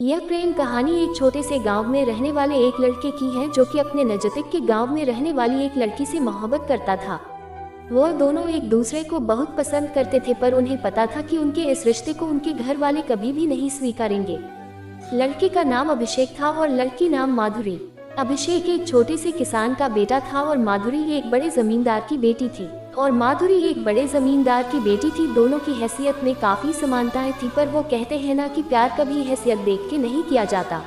यह प्रेम कहानी एक छोटे से गांव में रहने वाले एक लड़के की है जो कि अपने नजदीक के गांव में रहने वाली एक लड़की से मोहब्बत करता था। वो दोनों एक दूसरे को बहुत पसंद करते थे, पर उन्हें पता था कि उनके इस रिश्ते को उनके घर वाले कभी भी नहीं स्वीकारेंगे। लड़के का नाम अभिषेक था और लड़की नाम माधुरी। अभिषेक एक छोटे से किसान का बेटा था और माधुरी एक बड़े जमींदार की बेटी थी। दोनों की हैसियत में काफी समानताएं थी, पर वो कहते हैं ना कि प्यार कभी हैसियत देख के नहीं किया जाता।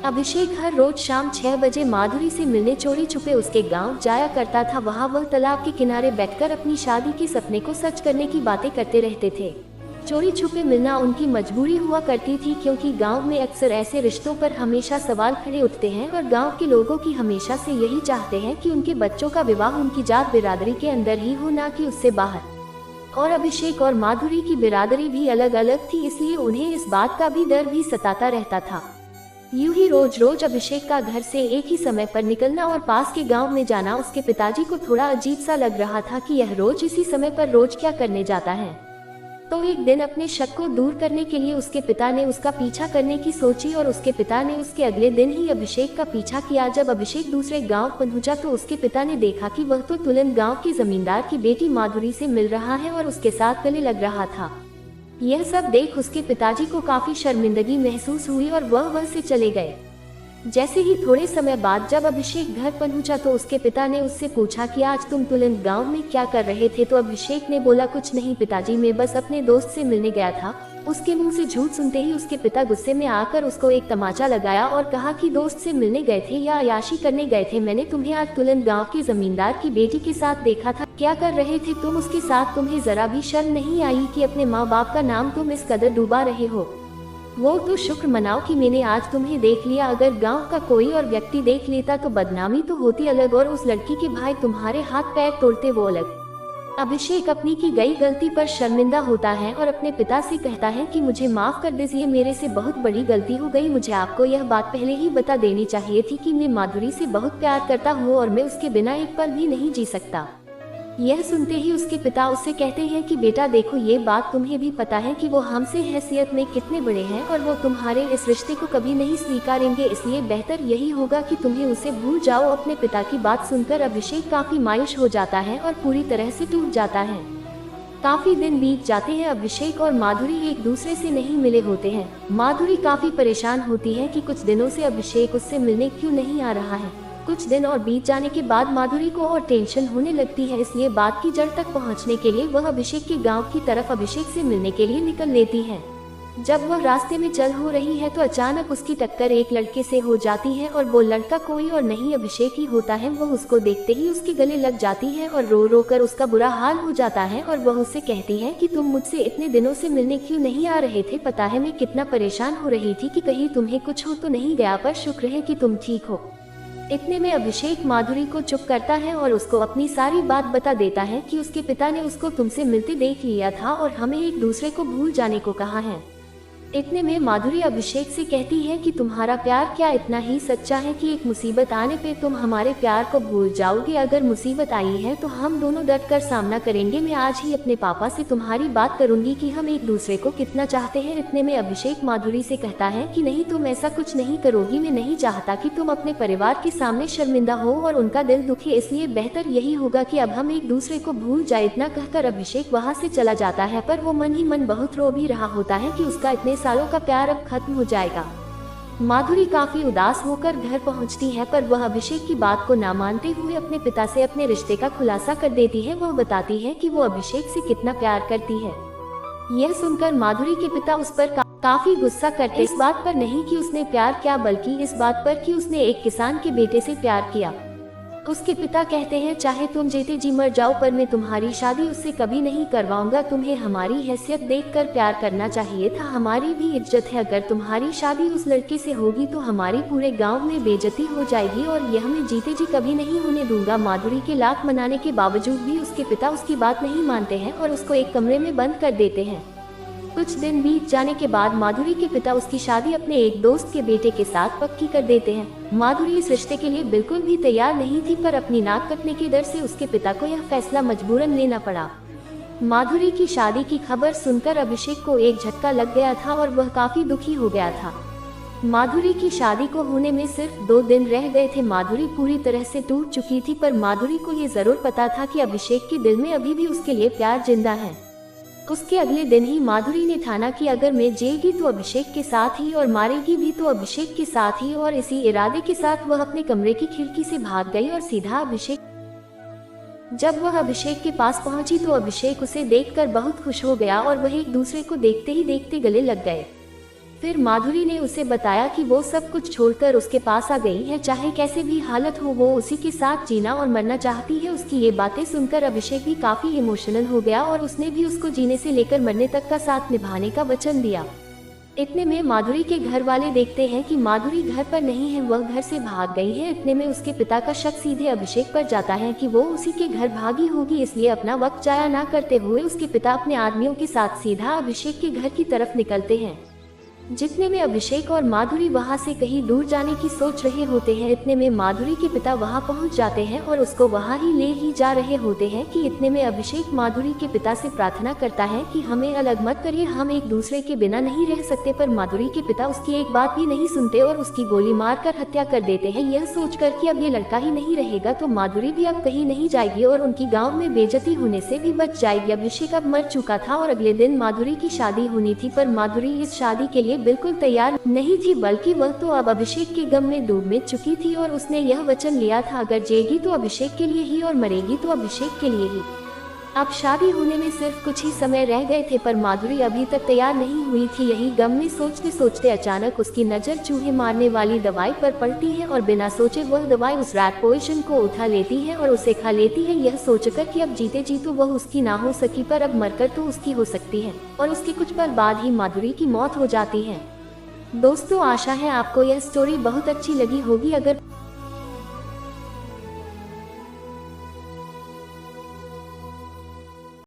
अभिषेक हर रोज शाम 6 बजे माधुरी से मिलने चोरी छुपे उसके गांव जाया करता था। वहां वह तालाब के किनारे बैठकर अपनी शादी के सपने को सच करने की बातें करते रहते थे। चोरी छुपे मिलना उनकी मजबूरी हुआ करती थी, क्योंकि गांव में अक्सर ऐसे रिश्तों पर हमेशा सवाल खड़े उठते हैं और गांव के लोगों की हमेशा से यही चाहते हैं कि उनके बच्चों का विवाह उनकी जात बिरादरी के अंदर ही हो, ना कि उससे बाहर। और अभिषेक और माधुरी की बिरादरी भी अलग अलग थी, इसलिए उन्हें इस बात का भी डर भी सताता रहता था। यूं ही रोज रोज अभिषेक का घर से एक ही समय पर निकलना और पास के गांव में जाना उसके पिताजी को थोड़ा अजीब सा लग रहा था कि यह रोज इसी समय पर रोज क्या करने जाता है। तो एक दिन अपने शक को दूर करने के लिए उसके पिता ने उसका पीछा करने की सोची और उसके पिता ने उसके अगले दिन ही अभिषेक का पीछा किया। जब अभिषेक दूसरे गांव पहुंचा तो उसके पिता ने देखा कि वह तो तुरंत गांव की जमींदार की बेटी माधुरी से मिल रहा है और उसके साथ गले लग रहा था। यह सब देख उसके पिताजी को काफी शर्मिंदगी महसूस हुई और वह वहां से चले गए। जैसे ही थोड़े समय बाद जब अभिषेक घर पहुंचा तो उसके पिता ने उससे पूछा कि आज तुम तुरंत गांव में क्या कर रहे थे। तो अभिषेक ने बोला, कुछ नहीं पिताजी, मैं बस अपने दोस्त से मिलने गया था। उसके मुंह से झूठ सुनते ही उसके पिता गुस्से में आकर उसको एक तमाचा लगाया और कहा कि दोस्त से मिलने गए थे या अय्याशी करने गए थे? मैंने तुम्हें आज तुरंत गाँव के जमींदार की बेटी के साथ देखा था। क्या कर रहे थे तुम उसके साथ? तुम्हें जरा भी शर्म नहीं आई कि अपने माँ बाप का नाम तुम इस कदर डूबा रहे हो? वो तो शुक्र मनाओ कि मैंने आज तुम्हें देख लिया। अगर गांव का कोई और व्यक्ति देख लेता तो बदनामी तो होती अलग, और उस लड़की के भाई तुम्हारे हाथ पैर तोड़ते वो अलग। अभिषेक अपनी की गई गलती पर शर्मिंदा होता है और अपने पिता से कहता है कि मुझे माफ कर दीजिए, मेरे से बहुत बड़ी गलती हो गई। मुझे आपको यह बात पहले ही बता देनी चाहिए थी कि मैं माधुरी से बहुत प्यार करता हूँ और मैं उसके बिना एक पल भी नहीं जी सकता। यह सुनते ही उसके पिता उससे कहते हैं कि बेटा देखो, ये बात तुम्हें भी पता है कि वो हमसे हैसियत में कितने बड़े हैं और वो तुम्हारे इस रिश्ते को कभी नहीं स्वीकारेंगे, इसलिए बेहतर यही होगा कि तुम्हें उसे भूल जाओ। अपने पिता की बात सुनकर अभिषेक काफी मायूस हो जाता है और पूरी तरह से टूट जाता है। काफी दिन बीत जाते हैं, अभिषेक और माधुरी एक दूसरे से नहीं मिले होते हैं। माधुरी काफी परेशान होती है कि कुछ दिनों से अभिषेक उससे मिलने क्यों नहीं आ रहा है। कुछ दिन और बीत जाने के बाद माधुरी को और टेंशन होने लगती है, इसलिए बात की जड़ तक पहुंचने के लिए वह अभिषेक के गांव की तरफ अभिषेक से मिलने के लिए निकल लेती है। जब वह रास्ते में चल हो रही है तो अचानक उसकी टक्कर एक लड़के से हो जाती है और वो लड़का कोई और नहीं अभिषेक ही होता है। वह उसको देखते ही उसके गले लग जाती है और रो रो कर उसका बुरा हाल हो जाता है और वह उससे कहती है कि तुम मुझसे इतने दिनों से मिलने क्यों नहीं आ रहे थे? पता है मैं कितना परेशान हो रही थी कि कहीं तुम्हें कुछ हो तो नहीं गया, पर शुक्र है कि तुम ठीक हो। इतने में अभिषेक माधुरी को चुप करता है और उसको अपनी सारी बात बता देता है कि उसके पिता ने उसको तुमसे मिलते देख लिया था और हमें एक दूसरे को भूल जाने को कहा है। इतने में माधुरी अभिषेक से कहती है कि तुम्हारा प्यार क्या इतना ही सच्चा है कि एक मुसीबत आने पे तुम हमारे प्यार को भूल जाओगे? अगर मुसीबत आई है तो हम दोनों डट कर सामना करेंगे। मैं आज ही अपने पापा से तुम्हारी बात करूंगी कि हम एक दूसरे को कितना चाहते हैं। इतने में अभिषेक माधुरी से कहता है कि नहीं, तुम ऐसा कुछ नहीं करोगी। मैं नहीं चाहता कि तुम अपने परिवार के सामने शर्मिंदा हो और उनका दिल दुखे, इसलिए बेहतर यही होगा कि अब हम एक दूसरे को भूल जाए। इतना कहकर अभिषेक वहाँ से चला जाता है, पर वो मन ही मन बहुत रो भी रहा होता है कि उसका इतने सालों का प्यार अब खत्म हो जाएगा। माधुरी काफी उदास होकर घर पहुंचती है, पर वह अभिषेक की बात को ना मानते हुए अपने पिता से अपने रिश्ते का खुलासा कर देती है। वह बताती है कि वो अभिषेक से कितना प्यार करती है। यह सुनकर माधुरी के पिता उस पर काफी गुस्सा करते, इस बात पर नहीं कि उसने प्यार किया, बल्कि इस बात पर कि उसने एक किसान के बेटे से प्यार किया। उसके पिता कहते हैं, चाहे तुम जीते जी मर जाओ, पर मैं तुम्हारी शादी उससे कभी नहीं करवाऊंगा। तुम्हें हमारी हैसियत देखकर प्यार करना चाहिए था, हमारी भी इज्जत है। अगर तुम्हारी शादी उस लड़के से होगी तो हमारी पूरे गांव में बेइज्जती हो जाएगी और यह मैं जीते जी कभी नहीं होने दूंगा। माधुरी के लाख मनाने के बावजूद भी उसके पिता उसकी बात नहीं मानते हैं और उसको एक कमरे में बंद कर देते हैं। कुछ दिन बीत जाने के बाद माधुरी के पिता उसकी शादी अपने एक दोस्त के बेटे के साथ पक्की कर देते हैं। माधुरी इस रिश्ते के लिए बिल्कुल भी तैयार नहीं थी, पर अपनी नाक कटने के डर से उसके पिता को यह फैसला मजबूरन लेना पड़ा। माधुरी की शादी की खबर सुनकर अभिषेक को एक झटका लग गया था और वह काफी दुखी हो गया था। माधुरी की शादी को होने में सिर्फ 2 दिन रह गए थे। माधुरी पूरी तरह से टूट चुकी थी, पर माधुरी को ये जरूर पता था कि अभिषेक के दिल में अभी भी उसके लिए प्यार जिंदा है। उसके अगले दिन ही माधुरी ने ठाना कि अगर मैं जिएगी तो अभिषेक के साथ ही और मारेगी भी तो अभिषेक के साथ ही, और इसी इरादे के साथ वह अपने कमरे की खिड़की से भाग गई और सीधा जब वह अभिषेक के पास पहुंची तो अभिषेक उसे देखकर बहुत खुश हो गया और वह एक दूसरे को देखते ही देखते गले लग गए। फिर माधुरी ने उसे बताया कि वो सब कुछ छोड़कर उसके पास आ गई है, चाहे कैसे भी हालत हो वो उसी के साथ जीना और मरना चाहती है। उसकी ये बातें सुनकर अभिषेक भी काफी इमोशनल हो गया और उसने भी उसको जीने से लेकर मरने तक का साथ निभाने का वचन दिया। इतने में माधुरी के घर वाले देखते हैं कि माधुरी घर पर नहीं है, वह घर से भाग गई है। इतने में उसके पिता का शक सीधे अभिषेक पर जाता है कि वो उसी के घर भागी होगी, इसलिए अपना वक्त जाया ना करते हुए उसके पिता अपने आदमियों के साथ सीधा अभिषेक के घर की तरफ निकलते हैं। जितने में अभिषेक और माधुरी वहां से कहीं दूर जाने की सोच रहे होते हैं। इतने में माधुरी के पिता वहां पहुंच जाते हैं और उसको वहां ही ले ही जा रहे होते हैं कि इतने में अभिषेक माधुरी के पिता से प्रार्थना करता है कि हमें अलग मत करिए, हम एक दूसरे के बिना नहीं रह सकते। पर माधुरी के पिता उसकी एक बात भी नहीं सुनते और उसकी गोली मारकर हत्या कर देते हैं, यह सोचकर कि अब ये लड़का ही नहीं रहेगा तो माधुरी भी अब कहीं नहीं जाएगी और उनकी गाँव में बेइज्जती होने से भी बच जाएगी। अभिषेक अब मर चुका था और अगले दिन माधुरी की शादी होनी थी, पर माधुरी इस शादी के लिए बिल्कुल तैयार नहीं थी, बल्कि वह तो अब अभिषेक के गम में डूब में चुकी थी और उसने यह वचन लिया था अगर जिएगी तो अभिषेक के लिए ही और मरेगी तो अभिषेक के लिए ही। अब शादी होने में सिर्फ कुछ ही समय रह गए थे, पर माधुरी अभी तक तैयार नहीं हुई थी। यही गम में सोचते सोचते अचानक उसकी नजर चूहे मारने वाली दवाई पर पड़ती है और बिना सोचे वह दवाई उस रैट पोइजन को उठा लेती है और उसे खा लेती है, यह सोचकर कि अब जीते जी तो वह उसकी ना हो सकी, पर अब मरकर तो उसकी हो सकती है। और उसके कुछ पल बाद ही माधुरी की मौत हो जाती है। दोस्तों, आशा है आपको यह स्टोरी बहुत अच्छी लगी होगी। अगर